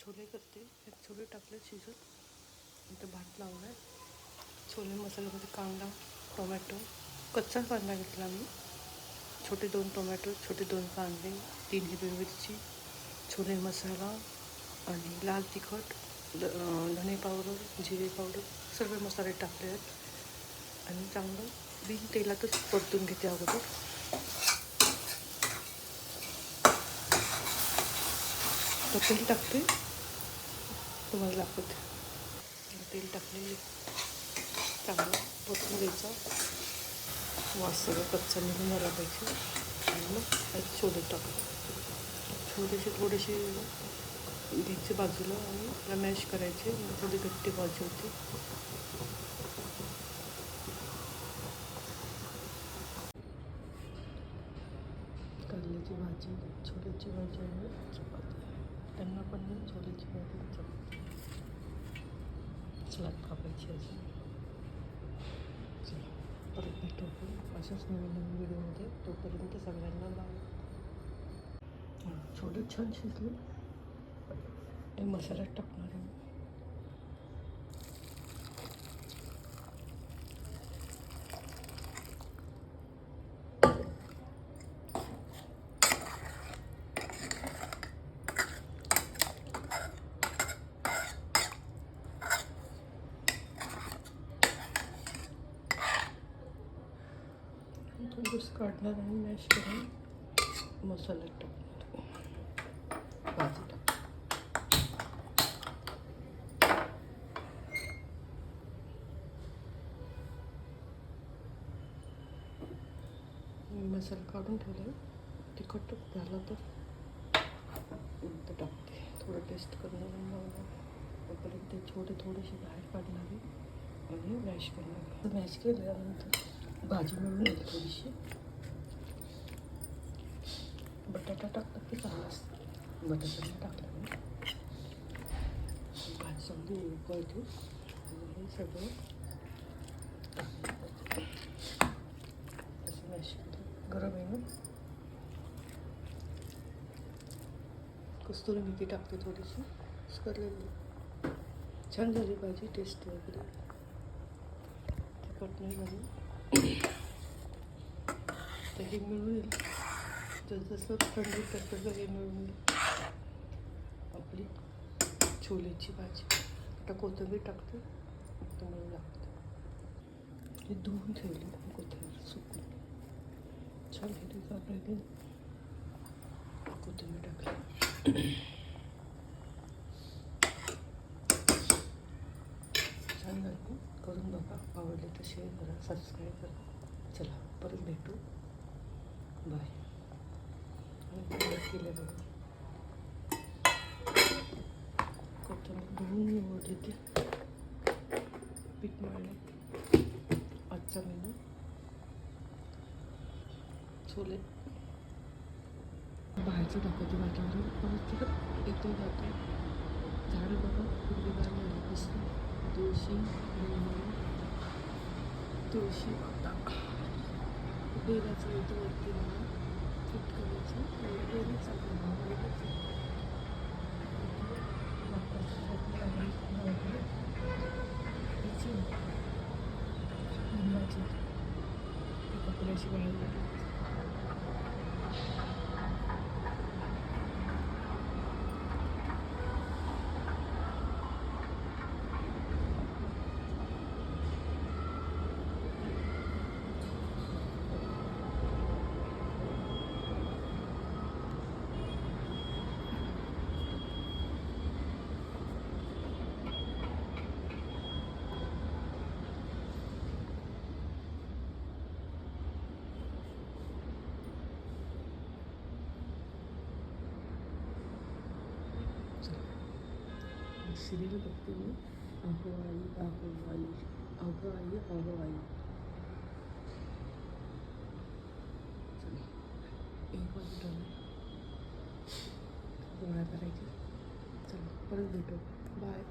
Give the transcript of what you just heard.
छोले करते. एक छोले टाकले शिजत. इथं भात लावला आहे. छोले मसाल्यामध्ये कांदा, टोमॅटो, कच्चा कांदा घेतला मी, छोटे 2 टोमॅटो, छोटे 2 कांदे, 3 हिरवी मिरची, छोले मसाला आणि लाल तिखट, धने पावडर, जिरे पावडर सर्व मसाले टाकले आहेत आणि चांगलं बिन तेलातच परतून घेते अगोदर. तर तेल टाकते, तुम्हाला दाखवते. तेल टाकलेले चांगलं परतून घ्यायचा, वास सगळं कच्चा निघून झाला पाहिजे आणि मग त्यात छोले टाकले. थोडेसे घ्यायचे बाजूला आणि त्याला मॅश करायचे, थोडी गट्टी भाजी होती. कारल्याची भाजी, छोल्याची भाजी आणि चपाती. त्यांना पण नाही छोल्याची भाजी आणि चपाती. सलाद कापायची असेल. चला परत भेटू अशाच नवीन व्हिडिओमध्ये. तोपर्यंत सगळ्यांना बाय. छोले छान शिजले. हे मसाल्यात टाकणार आहे. थोडंसं काढणार आणि मॅश करून मसाल्यात टाकणार. भाजी टाकणार. मसाला काढून ठेवला. तिखट झालं तर टाकते. थोडं टेस्ट करणार. तोपर्यंत ते थोडेसे बाहेर काढणार आणि मॅश करणार. मॅश केल्यानंतर भाजी मिळून येते थोडीशी. बटाटा टाकतात की चांगलं असतं. बटाटा टाकला मी. भाजी चांगली उकळते. हे सगळं असं मॅश करतो. गरम आहे ना. कस्तुरी मेथी टाकते थोडीशी. करलेली छान झाली भाजी. टेस्ट वगैरे तिखट नाही झाली. तर हे मिळून येईल. जसं थंडी तसं हे मिळून येईल आपली छोलेची भाजी. आता कोथिंबीर टाकते. मिळून लागते. हे धुवून ठेवली कोथिंबीर सुकून छान हिरवीगार राहिली. कोथिंबीर टाकली. छान झाली. करून बघा. आवडले तर शेअर करा, सबस्क्राईब करा. चला परत भेटू. बाय. केलं बघा. कोथिंबीर धुवून निवडली ती. पीठ मळले. आजचा मेनू छोले. बाहेरचं दाखवते वातावरण. परत तिकडं येतो जातो. झाडं बघा हिरवीगार झाली दिसते. तुळशी माता. बेलाचं येतं वरती बघा. फिट करायचं. बेलीच कपड्याची बाहेर लागली. सिरियल बघते मी. अहो आई, अहो आई, अगं आई, अहो आई. एक वाजता गोळ्या करायची. चला परत भेटू. बाय.